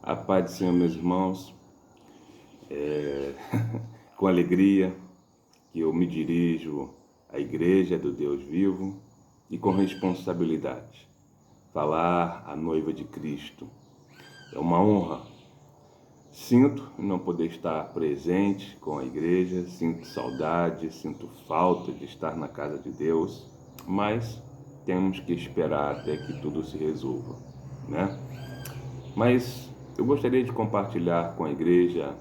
A paz do Senhor, meus irmãos, com alegria que eu me dirijo à Igreja do Deus vivo e com responsabilidade. Falar à noiva de Cristo é uma honra. Sinto não poder estar presente com a igreja, sinto saudade, sinto falta de estar na casa de Deus, mas temos que esperar até que tudo se resolva, né? Mas eu gostaria de compartilhar com a igreja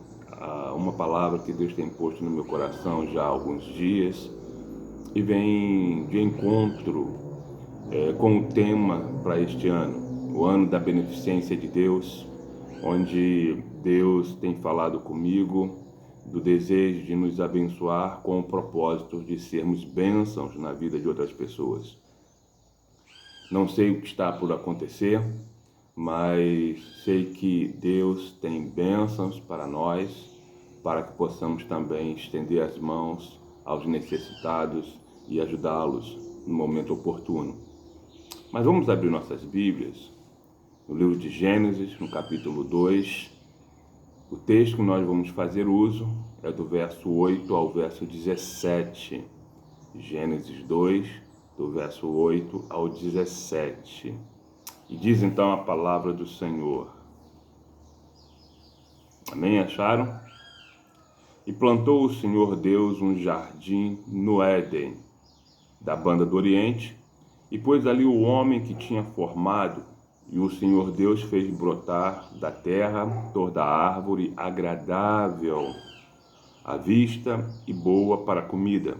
uma palavra que Deus tem posto no meu coração já há alguns dias e vem de encontro com o tema para este ano, o ano da beneficência de Deus, onde Deus tem falado comigo do desejo de nos abençoar com o propósito de sermos bênçãos na vida de outras pessoas. Não sei o que está por acontecer, mas sei que Deus tem bênçãos para nós, para que possamos também estender as mãos aos necessitados e ajudá-los no momento oportuno. Mas vamos abrir nossas Bíblias no livro de Gênesis, no capítulo 2. O texto que nós vamos fazer uso é do verso 8 ao verso 17. Gênesis 2, do verso 8 ao 17. E diz então a palavra do Senhor. Amém? Acharam? E plantou o Senhor Deus um jardim no Éden, da banda do Oriente, e pôs ali o homem que tinha formado, e o Senhor Deus fez brotar da terra toda árvore agradável à vista e boa para a comida,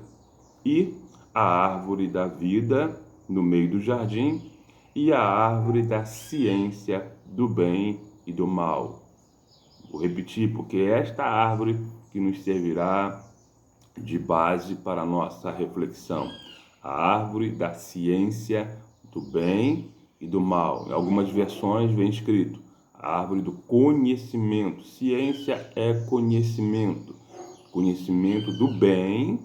e a árvore da vida no meio do jardim, e a árvore da ciência do bem e do mal. Vou repetir, porque é esta árvore que nos servirá de base para a nossa reflexão. A árvore da ciência do bem e do mal. Em algumas versões vem escrito a árvore do conhecimento. Ciência é conhecimento. Conhecimento do bem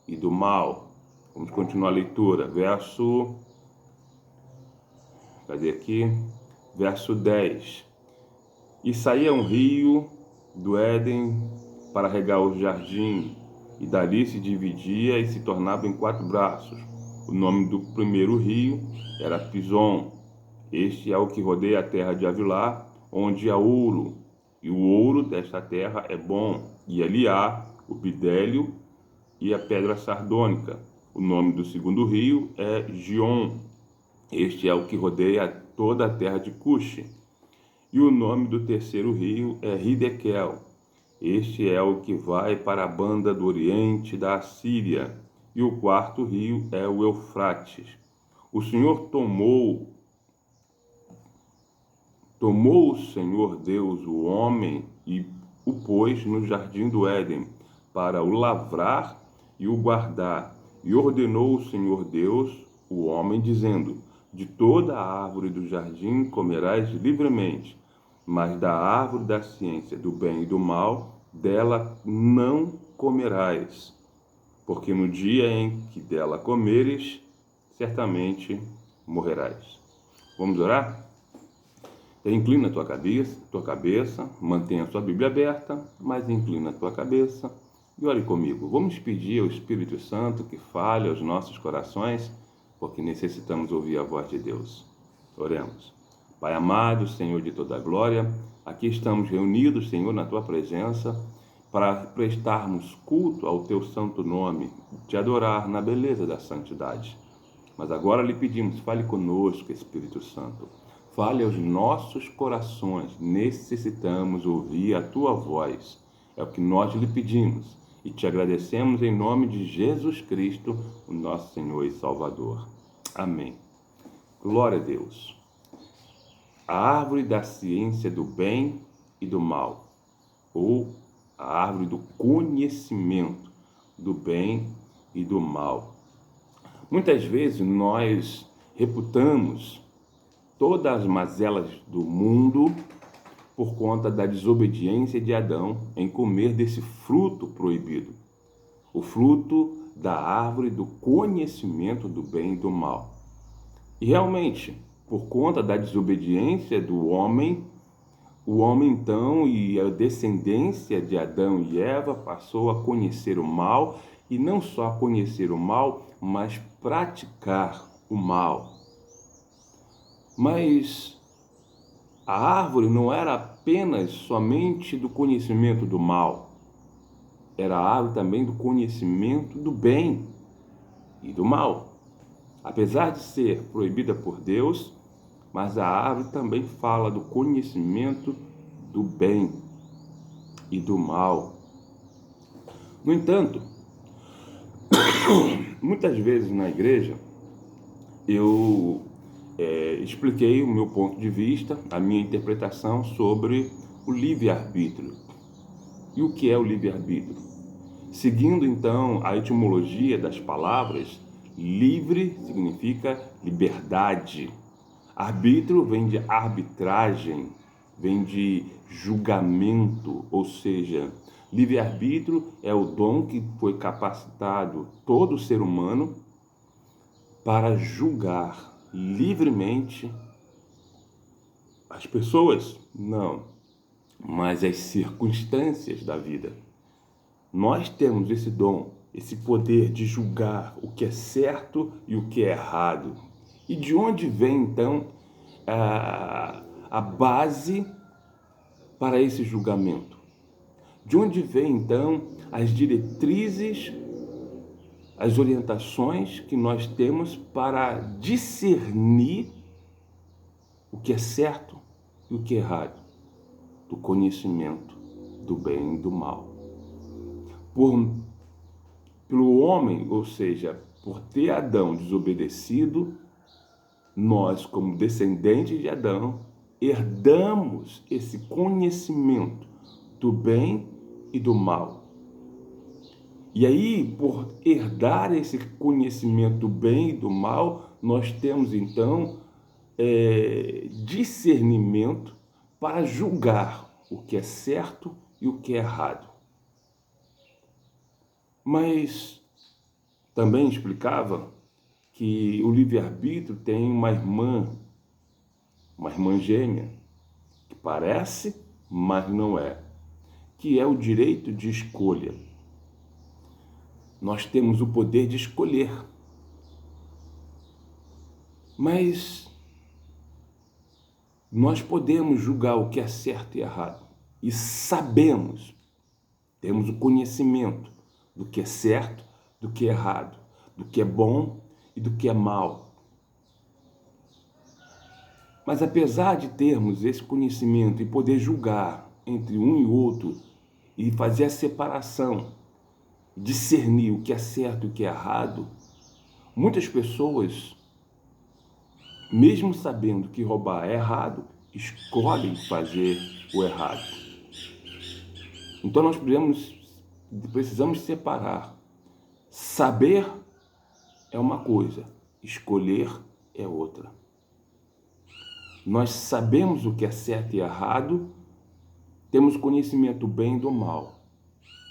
e do mal. Vamos continuar a leitura. Verso 10. E saía um rio do Éden para regar o jardim, e dali se dividia e se tornava em 4 braços. O nome do primeiro rio era Pison. Este é o que rodeia a terra de Havilá, onde há ouro, e o ouro desta terra é bom, e ali há o bidélio e a pedra sardônica. O nome do segundo rio é Gion. Este é o que rodeia toda a terra de Cuxi. E o nome do terceiro rio é Hidekel. Este é o que vai para a banda do oriente da Assíria. E o quarto rio é o Eufrates. O Senhor tomou o Senhor Deus o homem e o pôs no jardim do Éden para o lavrar e o guardar. E ordenou o Senhor Deus o homem, dizendo: de toda a árvore do jardim comerás livremente, mas da árvore da ciência do bem e do mal, dela não comerás, porque no dia em que dela comeres, certamente morrerás. Vamos orar? Inclina a tua cabeça, mantenha a sua Bíblia aberta, mas inclina a tua cabeça e ore comigo. Vamos pedir ao Espírito Santo que fale aos nossos corações, porque necessitamos ouvir a voz de Deus. Oremos. Pai amado, Senhor de toda a glória, aqui estamos reunidos, Senhor, na tua presença, para prestarmos culto ao teu santo nome, te adorar na beleza da santidade. Mas agora lhe pedimos, fale conosco, Espírito Santo. Fale aos nossos corações, necessitamos ouvir a tua voz. É o que nós lhe pedimos e te agradecemos em nome de Jesus Cristo, o nosso Senhor e Salvador. Amém. Glória a Deus. A árvore da ciência do bem e do mal, ou a árvore do conhecimento do bem e do mal. Muitas vezes nós reputamos todas as mazelas do mundo por conta da desobediência de Adão em comer desse fruto proibido, o fruto da árvore do conhecimento do bem e do mal. E realmente, por conta da desobediência do homem, o homem então e a descendência de Adão e Eva passou a conhecer o mal, e não só a conhecer o mal, mas praticar o mal. Mas a árvore não era apenas somente do conhecimento do mal, era a árvore também do conhecimento do bem e do mal. Apesar de ser proibida por Deus, mas a árvore também fala do conhecimento do bem e do mal. No entanto, muitas vezes na igreja eu expliquei o meu ponto de vista, a minha interpretação sobre o livre-arbítrio. E o que é o livre-arbítrio? Seguindo então a etimologia das palavras, livre significa liberdade. Arbítrio vem de arbitragem, vem de julgamento, ou seja, livre-arbítrio é o dom que foi capacitado todo ser humano para julgar livremente as pessoas, não, mas as circunstâncias da vida. Nós temos esse dom, esse poder de julgar o que é certo e o que é errado. E de onde vem então a base para esse julgamento? De onde vem então as diretrizes, as orientações que nós temos para discernir o que é certo e o que é errado? Do conhecimento do bem e do mal. Pelo homem, ou seja, por ter Adão desobedecido, nós, como descendentes de Adão, herdamos esse conhecimento do bem e do mal. E aí, por herdar esse conhecimento do bem e do mal, nós temos então discernimento para julgar o que é certo e o que é errado. Mas também explicava que o livre-arbítrio tem uma irmã gêmea, que parece, mas não é, que é o direito de escolha. Nós temos o poder de escolher. Mas nós podemos julgar o que é certo e errado. E sabemos, temos o conhecimento do que é certo, do que é errado, do que é bom e do que é mal. Mas apesar de termos esse conhecimento e poder julgar entre um e outro e fazer a separação, discernir o que é certo e o que é errado, muitas pessoas, mesmo sabendo que roubar é errado, escolhem fazer o errado. Então nós precisamos separar. Saber é uma coisa, escolher é outra. Nós sabemos o que é certo e errado, temos conhecimento do bem e do mal,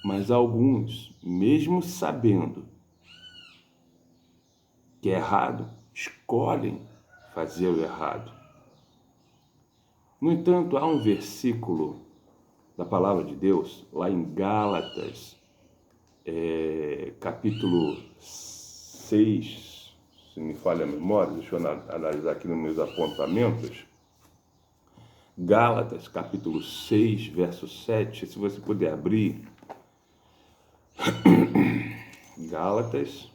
mas alguns, mesmo sabendo que é errado, escolhem fazer o errado. No entanto, há um versículo da palavra de Deus, lá em Gálatas, capítulo 6, se me falha a memória, deixa eu analisar aqui nos meus apontamentos. Gálatas, capítulo 6, verso 7, se você puder abrir. Gálatas,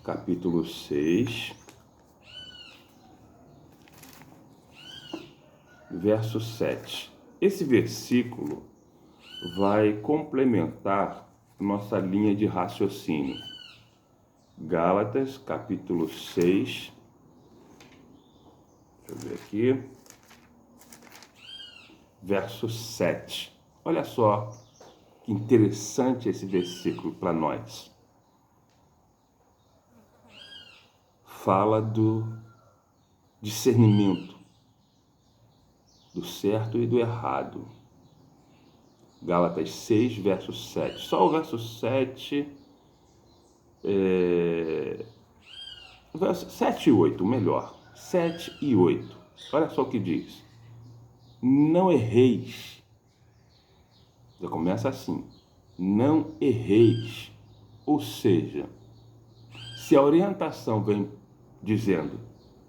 capítulo 6, verso 7. Esse versículo vai complementar nossa linha de raciocínio. Gálatas, capítulo 6, deixa eu ver aqui, verso 7. Olha só que interessante esse versículo para nós. Fala do discernimento do certo e do errado. Gálatas 6, verso 7. Só o verso 7, verso 7 e 8, melhor. 7 e 8. Olha só o que diz. não erreis. Já começa assim, não erreis. Ou seja, se a orientação vem dizendo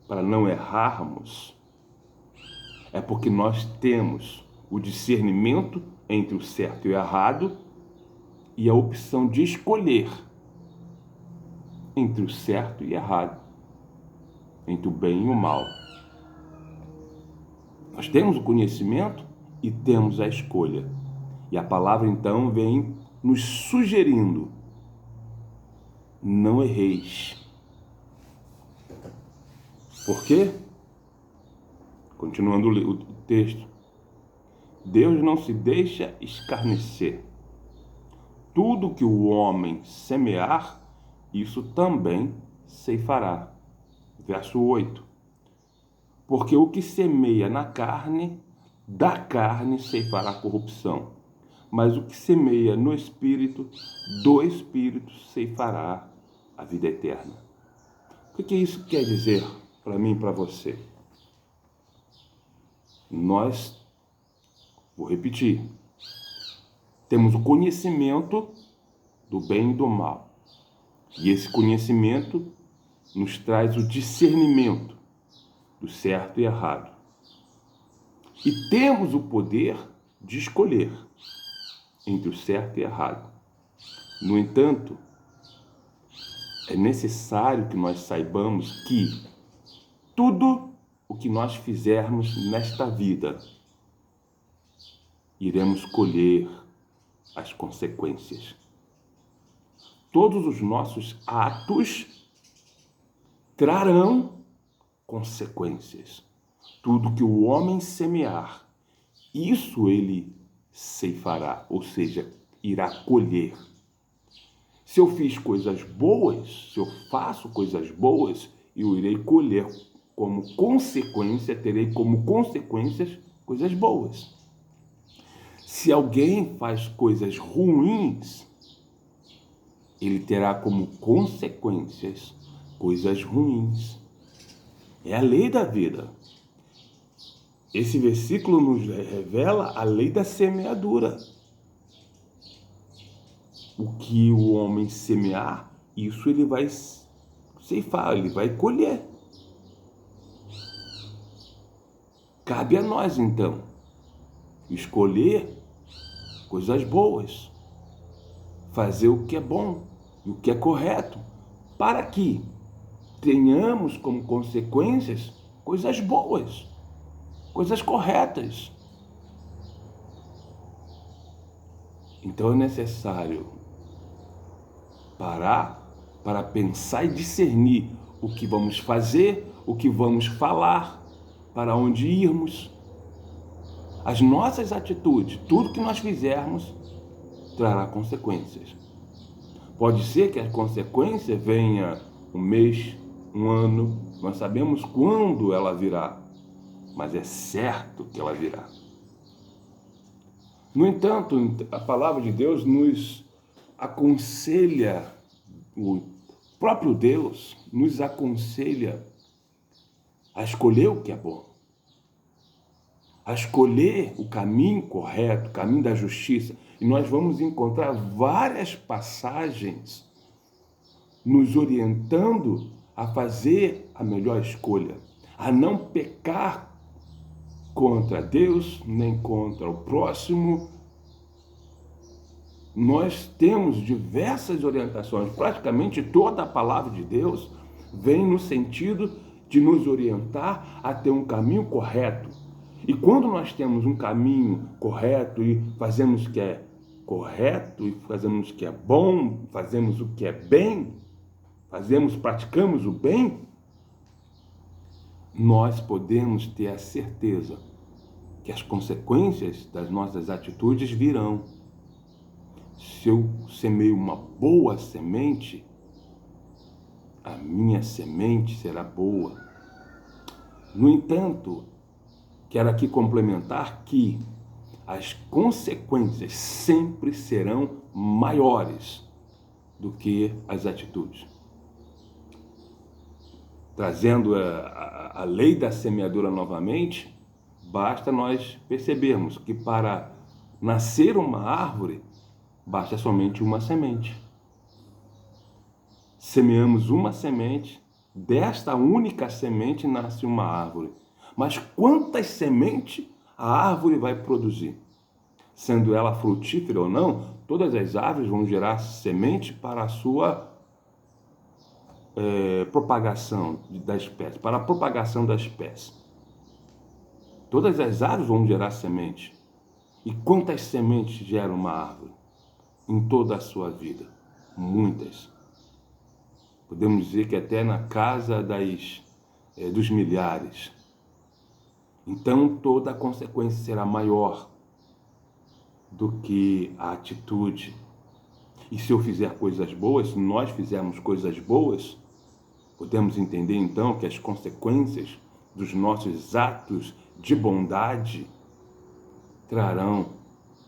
para não errarmos, é porque nós temos o discernimento entre o certo e o errado e a opção de escolher entre o certo e o errado, entre o bem e o mal. Nós temos o conhecimento e temos a escolha. E a palavra então vem nos sugerindo: não erreis. Por quê? Continuando o texto. Deus não se deixa escarnecer. Tudo que o homem semear, isso também ceifará. Verso 8. Porque o que semeia na carne, da carne ceifará corrupção. Mas o que semeia no Espírito, do Espírito ceifará a vida eterna. O que isso quer dizer para mim e para você? Nós, vou repetir, temos o conhecimento do bem e do mal. E esse conhecimento nos traz o discernimento do certo e errado. E temos o poder de escolher entre o certo e errado. No entanto, é necessário que nós saibamos que tudo o que nós fizermos nesta vida, iremos colher as consequências. Todos os nossos atos trarão consequências. Tudo que o homem semear, isso ele ceifará, ou seja, irá colher. Se eu fiz coisas boas, se eu faço coisas boas, eu irei colher como consequência, terei como consequências coisas boas. Se alguém faz coisas ruins, ele terá como consequências coisas ruins. É a lei da vida. Esse versículo nos revela a lei da semeadura. O que o homem semear, isso ele vai ceifar, ele vai colher. Cabe a nós, então, escolher coisas boas, fazer o que é bom e o que é correto, para que tenhamos como consequências coisas boas, coisas corretas. Então é necessário parar para pensar e discernir o que vamos fazer, o que vamos falar, para onde irmos. As nossas atitudes, tudo que nós fizermos, trará consequências. Pode ser que a consequência venha um mês, um ano, nós sabemos quando ela virá, mas é certo que ela virá. No entanto, a palavra de Deus nos aconselha, o próprio Deus nos aconselha a escolher o que é bom, a escolher o caminho correto, o caminho da justiça. E nós vamos encontrar várias passagens nos orientando a fazer a melhor escolha, a não pecar contra Deus, nem contra o próximo. Nós temos diversas orientações, praticamente toda a palavra de Deus vem no sentido de nos orientar a ter um caminho correto. E quando nós temos um caminho correto e fazemos o que é correto, e fazemos o que é bom, fazemos o que é bem, praticamos o bem, nós podemos ter a certeza que as consequências das nossas atitudes virão. Se eu semeio uma boa semente, a minha semente será boa. No entanto, quero aqui complementar que as consequências sempre serão maiores do que as atitudes. Trazendo a lei da semeadura novamente, basta nós percebermos que para nascer uma árvore, basta somente uma semente. Semeamos uma semente, desta única semente nasce uma árvore. Mas quantas sementes a árvore vai produzir? Sendo ela frutífera ou não, todas as árvores vão gerar semente para a sua propagação da espécie, para a propagação da espécie. Todas as árvores vão gerar semente. E quantas sementes gera uma árvore em toda a sua vida? Muitas. Podemos dizer que até na casa dos milhares. Então toda a consequência será maior do que a atitude. E se eu fizer coisas boas, se nós fizermos coisas boas, podemos entender então que as consequências dos nossos atos de bondade trarão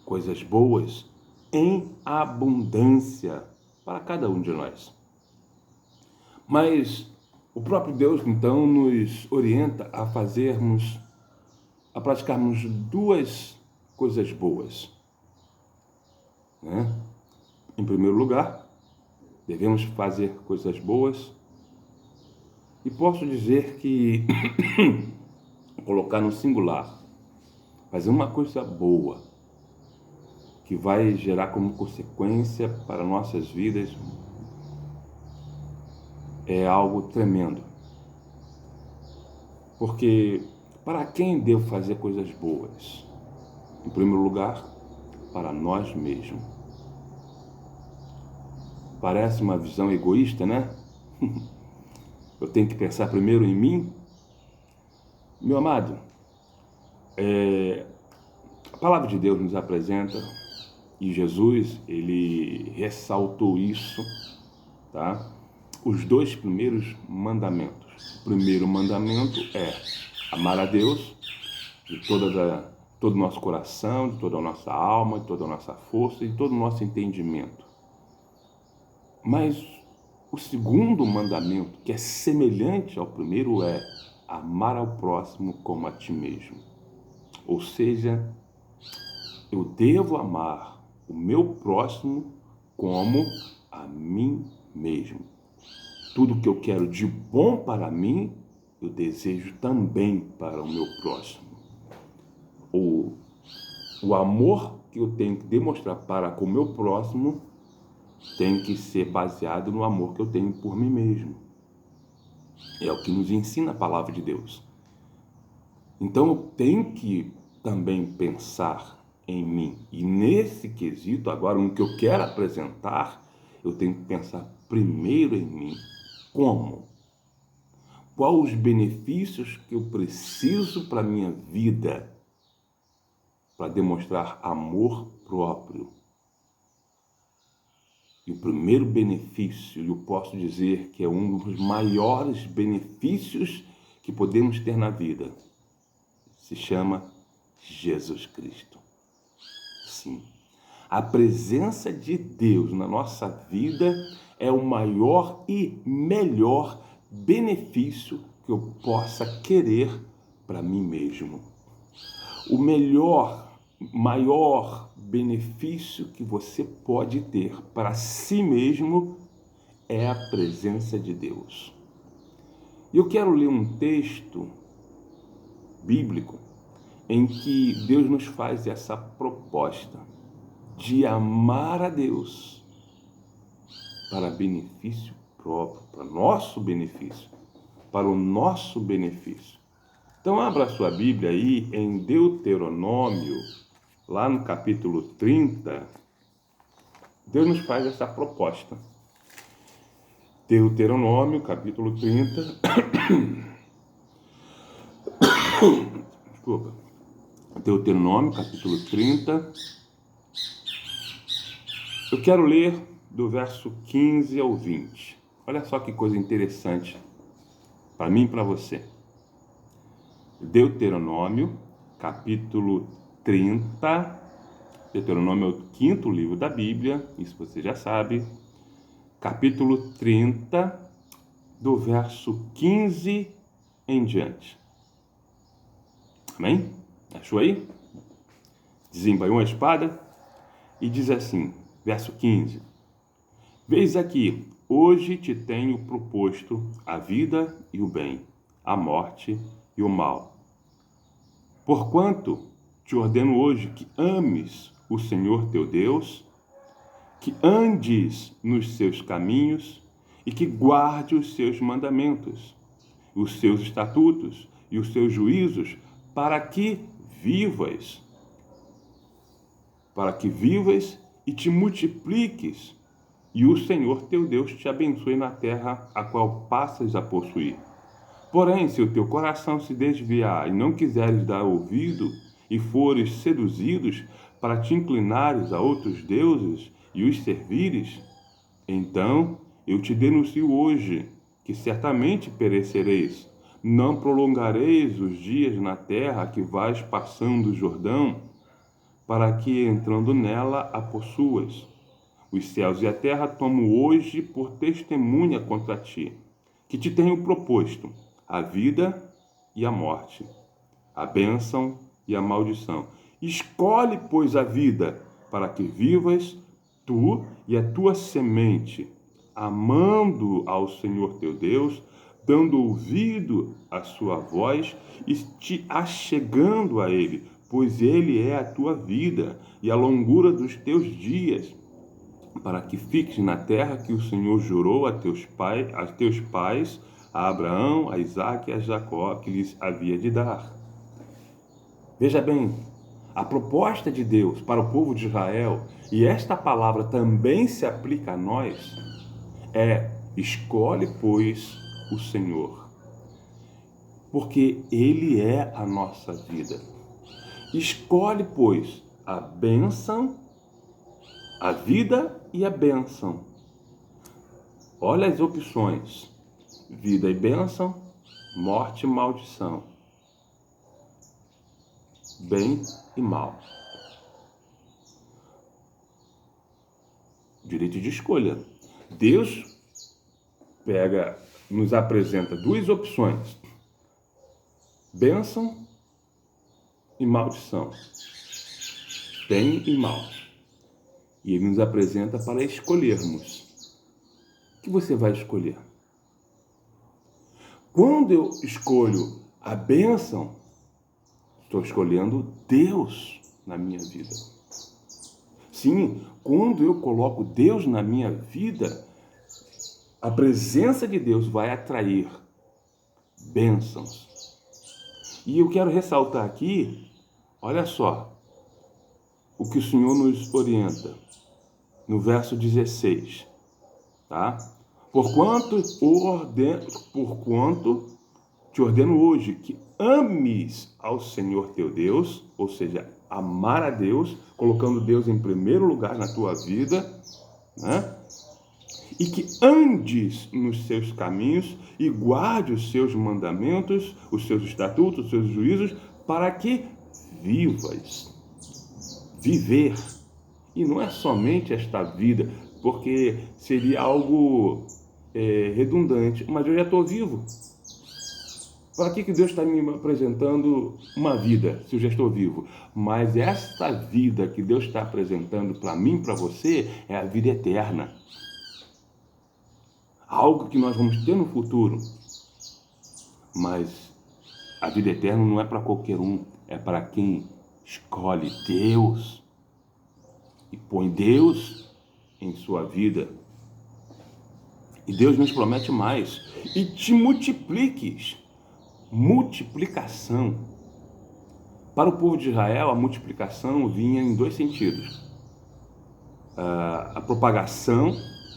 coisas boas em abundância para cada um de nós. Mas o próprio Deus então nos orienta a praticarmos duas coisas boas, né? Em primeiro lugar, devemos fazer coisas boas. E posso dizer que, colocar no singular, fazer uma coisa boa, que vai gerar como consequência para nossas vidas, é algo tremendo. Porque para quem devo fazer coisas boas? Em primeiro lugar, para nós mesmos. Parece uma visão egoísta, né? Eu tenho que pensar primeiro em mim. Meu amado, a palavra de Deus nos apresenta, e Jesus, ele ressaltou isso, tá? Os dois primeiros mandamentos. O primeiro mandamento é amar a Deus de todo o nosso coração, de toda a nossa alma, de toda a nossa força e de todo o nosso entendimento. Mas o segundo mandamento, que é semelhante ao primeiro, é amar ao próximo como a ti mesmo. Ou seja, eu devo amar o meu próximo como a mim mesmo. Tudo que eu quero de bom para mim, eu desejo também para o meu próximo. O amor que eu tenho que demonstrar para com o meu próximo tem que ser baseado no amor que eu tenho por mim mesmo. É o que nos ensina a palavra de Deus. Então eu tenho que também pensar em mim. E nesse quesito, agora, no que eu quero apresentar, eu tenho que pensar primeiro em mim. Como? Quais os benefícios que eu preciso para a minha vida para demonstrar amor próprio? E o primeiro benefício, eu posso dizer que é um dos maiores benefícios que podemos ter na vida, se chama Jesus Cristo. Sim, a presença de Deus na nossa vida é o maior e melhor benefício que eu possa querer para mim mesmo. O maior benefício que você pode ter para si mesmo é a presença de Deus. E eu quero ler um texto bíblico em que Deus nos faz essa proposta de amar a Deus para benefício próprio, para nosso benefício, para o nosso benefício. Então abra a sua Bíblia aí em Deuteronômio, lá no capítulo 30, Deus nos faz essa proposta. Deuteronômio, capítulo 30. Desculpa. Deuteronômio, capítulo 30. Eu quero ler do verso 15 ao 20. Olha só que coisa interessante para mim e para você. Deuteronômio, capítulo 30. Deuteronômio é o quinto livro da Bíblia, isso você já sabe. Capítulo 30, do verso 15 em diante. Amém? Achou aí? Desembainhou a espada e diz assim, verso 15: Veis aqui, hoje te tenho proposto a vida e o bem, a morte e o mal. Porquanto te ordeno hoje que ames o Senhor teu Deus, que andes nos seus caminhos e que guarde os seus mandamentos, os seus estatutos e os seus juízos, para que vivas, e te multipliques, e o Senhor teu Deus te abençoe na terra a qual passas a possuir. Porém, se o teu coração se desviar e não quiseres dar ouvido, e fores seduzidos para te inclinares a outros deuses e os servires, então eu te denuncio hoje, que certamente perecereis. Não prolongareis os dias na terra que vais passando o Jordão, para que, entrando nela, a possuas. Os céus e a terra tomo hoje por testemunha contra ti, que te tenho proposto a vida e a morte, a bênção e a maldição. Escolhe, pois, a vida, para que vivas tu e a tua semente, amando ao Senhor teu Deus, dando ouvido à sua voz e te achegando a Ele, pois Ele é a tua vida e a longura dos teus dias, para que fiques na terra que o Senhor jurou a teus pais, a Abraão, a Isaque e a Jacó, que lhes havia de dar. Veja bem, a proposta de Deus para o povo de Israel, e esta palavra também se aplica a nós, é: escolhe, pois, o Senhor, porque Ele é a nossa vida. Escolhe, pois, a bênção, a vida e a bênção. Olha as opções: vida e bênção, morte e maldição, bem e mal. Direito de escolha. Deus nos apresenta duas opções: bênção e maldição, bem e mal. E Ele nos apresenta para escolhermos. O que você vai escolher? Quando eu escolho a bênção, estou escolhendo Deus na minha vida. Sim, quando eu coloco Deus na minha vida, a presença de Deus vai atrair bênçãos. E eu quero ressaltar aqui, olha só, o que o Senhor nos orienta no verso 16, tá? Porquanto te ordeno hoje que ames ao Senhor teu Deus, ou seja, amar a Deus, colocando Deus em primeiro lugar na tua vida, né? E que andes nos seus caminhos e guarde os seus mandamentos, os seus estatutos, os seus juízos, para que vivas. Viver. E não é somente esta vida, porque seria algo redundante, mas eu já estou vivo. Para que Deus está me apresentando uma vida, se eu já estou vivo? Mas essa vida que Deus está apresentando para mim, para você, é a vida eterna. Algo que nós vamos ter no futuro. Mas a vida eterna não é para qualquer um, é para quem escolhe Deus e põe Deus em sua vida. E Deus nos promete mais: e te multipliques. Multiplicação. Para o povo de Israel, a multiplicação vinha em dois sentidos: a propagação,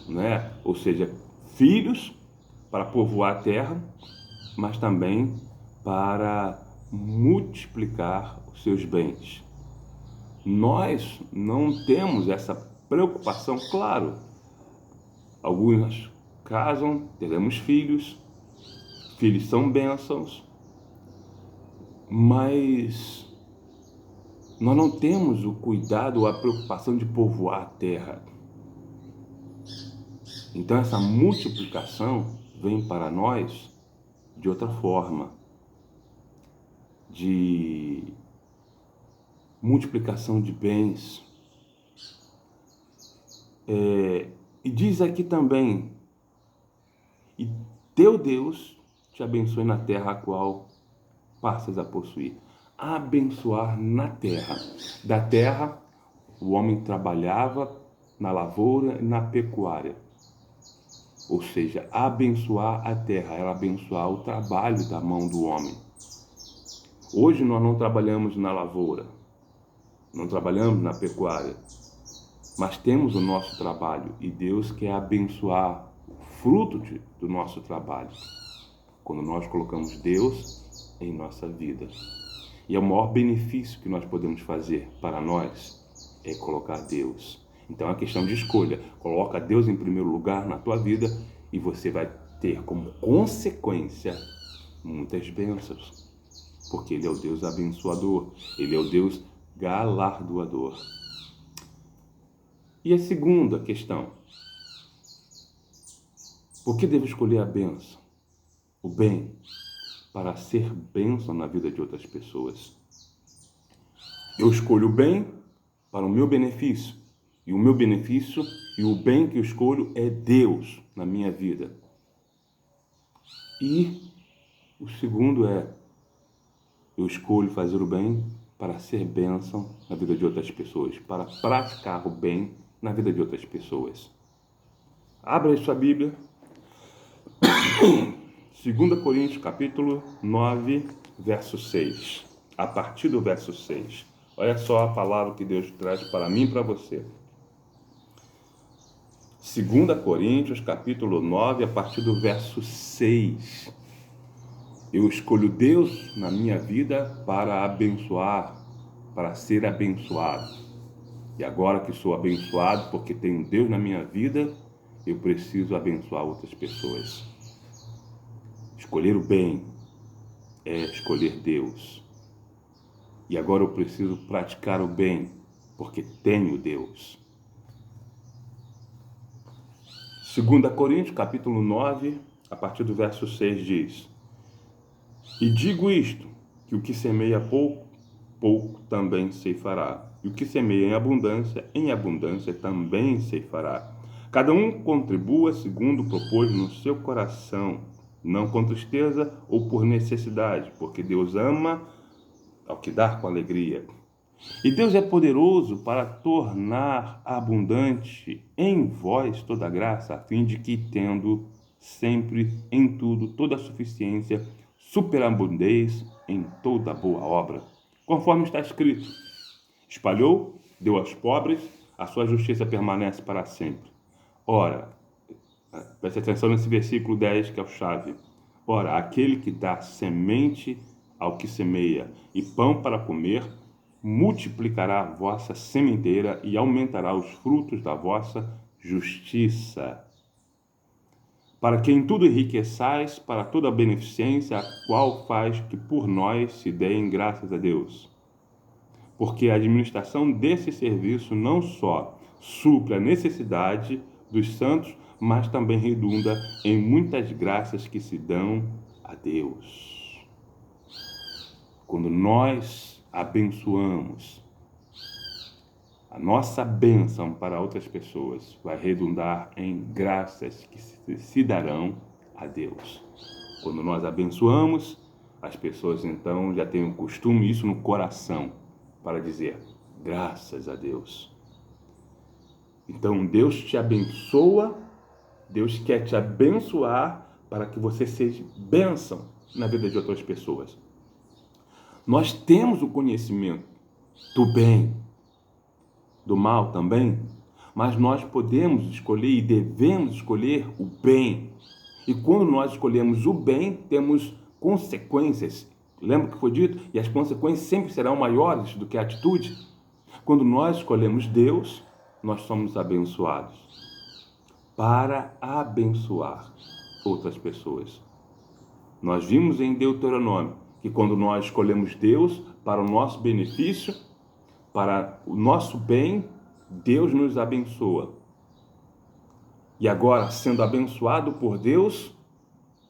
né? Ou seja, filhos para povoar a terra, mas também para multiplicar os seus bens. Nós não temos essa preocupação, claro. Alguns casam, teremos filhos, filhos são bênçãos, mas nós não temos o cuidado ou a preocupação de povoar a terra. Então essa multiplicação vem para nós de outra forma, de multiplicação de bens. E diz aqui também, e teu Deus te abençoe na terra a qual passas a possuir. Abençoar na terra. Da terra, o homem trabalhava na lavoura e na pecuária. Ou seja, abençoar a terra, era abençoar o trabalho da mão do homem. Hoje nós não trabalhamos na lavoura, não trabalhamos na pecuária, mas temos o nosso trabalho e Deus quer abençoar o fruto do nosso trabalho, quando nós colocamos Deus em nossa vida. E é o maior benefício que nós podemos fazer para nós é colocar Deus. Então é uma questão de escolha. Coloca Deus em primeiro lugar na tua vida e você vai ter como consequência muitas bênçãos. Porque Ele é o Deus abençoador, Ele é o Deus galardoador. E a segunda questão: por que devo escolher a bênção, o bem, para ser bênção na vida de outras pessoas? Eu escolho o bem para o meu benefício, e o meu benefício e o bem que eu escolho é Deus na minha vida. E o segundo eu escolho fazer o bem para ser bênção na vida de outras pessoas, para praticar o bem na vida de outras pessoas. Abra sua Bíblia, 2 Coríntios capítulo 9, verso 6. A partir do verso 6. Olha só a palavra que Deus traz para mim e para você. 2 Coríntios capítulo 9, a partir do verso 6. Eu escolho Deus na minha vida para abençoar, para ser abençoado. E agora que sou abençoado porque tenho Deus na minha vida, eu preciso abençoar outras pessoas. Escolher o bem é escolher Deus. E agora eu preciso praticar o bem porque tenho Deus. 2 Coríntios capítulo 9, a partir do verso 6 diz: E digo isto, que o que semeia pouco, pouco também ceifará. E o que semeia em abundância também ceifará. Cada um contribua segundo propôs no seu coração, não com tristeza ou por necessidade, porque Deus ama ao que dá com alegria. E Deus é poderoso para tornar abundante em vós toda graça, a fim de que, tendo sempre em tudo toda a suficiência, superabundeis em toda boa obra. Conforme está escrito: espalhou, deu aos pobres, a sua justiça permanece para sempre. Ora, preste atenção nesse versículo 10 que é o chave. Ora, aquele que dá semente ao que semeia e pão para comer, multiplicará a vossa sementeira e aumentará os frutos da vossa justiça, para que em tudo enriqueçais para toda a beneficência, a qual faz que por nós se deem graças a Deus. Porque a administração desse serviço não só supre a necessidade dos santos, mas também redunda em muitas graças que se dão a Deus. Quando nós abençoamos, a nossa bênção para outras pessoas vai redundar em graças que se darão a Deus. Quando nós abençoamos, as pessoas então já têm o costume, isso no coração, para dizer graças a Deus. Então Deus te abençoa, Deus quer te abençoar para que você seja bênção na vida de outras pessoas. Nós temos o conhecimento do bem, do mal também, mas nós podemos escolher e devemos escolher o bem. E quando nós escolhemos o bem, temos consequências. Lembra que foi dito? E as consequências sempre serão maiores do que a atitude. Quando nós escolhemos Deus, nós somos abençoados para abençoar outras pessoas. Nós vimos em Deuteronômio que quando nós escolhemos Deus para o nosso benefício, para o nosso bem, Deus nos abençoa. E agora, sendo abençoado por Deus,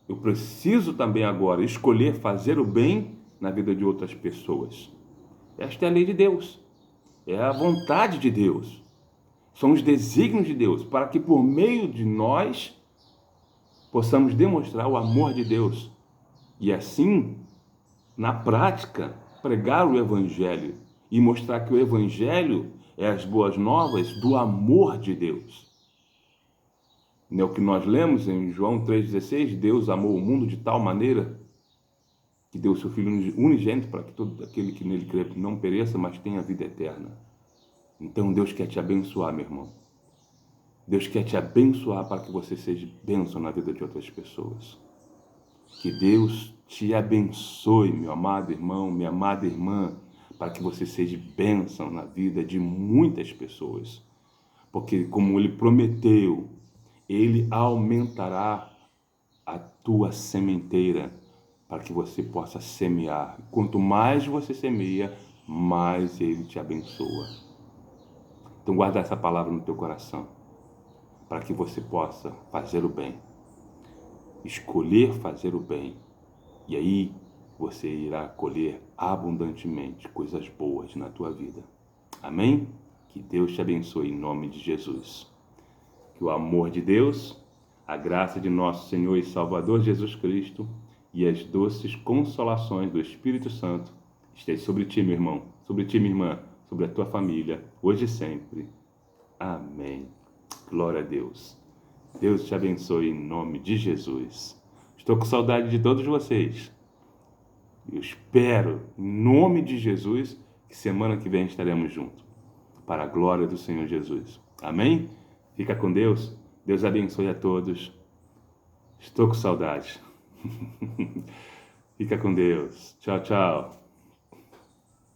eu preciso também agora escolher fazer o bem na vida de outras pessoas. Esta é a lei de Deus. É a vontade de Deus. São os desígnios de Deus, para que por meio de nós possamos demonstrar o amor de Deus. E assim, na prática, pregar o Evangelho e mostrar que o Evangelho é as boas novas do amor de Deus. É o que nós lemos em João 3,16, Deus amou o mundo de tal maneira que deu o seu Filho unigênito para que todo aquele que nele crê não pereça, mas tenha vida eterna. Então Deus quer te abençoar, meu irmão. Deus quer te abençoar para que você seja bênção na vida de outras pessoas. Que Deus te abençoe, meu amado irmão, minha amada irmã, para que você seja bênção na vida de muitas pessoas. Porque como Ele prometeu, Ele aumentará a tua sementeira para que você possa semear. Quanto mais você semeia, mais Ele te abençoa. Então guarda essa palavra no teu coração, para que você possa fazer o bem, escolher fazer o bem, e aí você irá colher abundantemente coisas boas na tua vida. Amém? Que Deus te abençoe em nome de Jesus. Que o amor de Deus, a graça de nosso Senhor e Salvador Jesus Cristo e as doces consolações do Espírito Santo esteja sobre ti, meu irmão, sobre ti, minha irmã, sobre a tua família, hoje e sempre. Amém. Glória a Deus. Deus te abençoe em nome de Jesus. Estou com saudade de todos vocês. Eu espero, em nome de Jesus, que semana que vem estaremos juntos, para a glória do Senhor Jesus. Amém? Fica com Deus. Deus abençoe a todos. Estou com saudade. Fica com Deus. Tchau, tchau.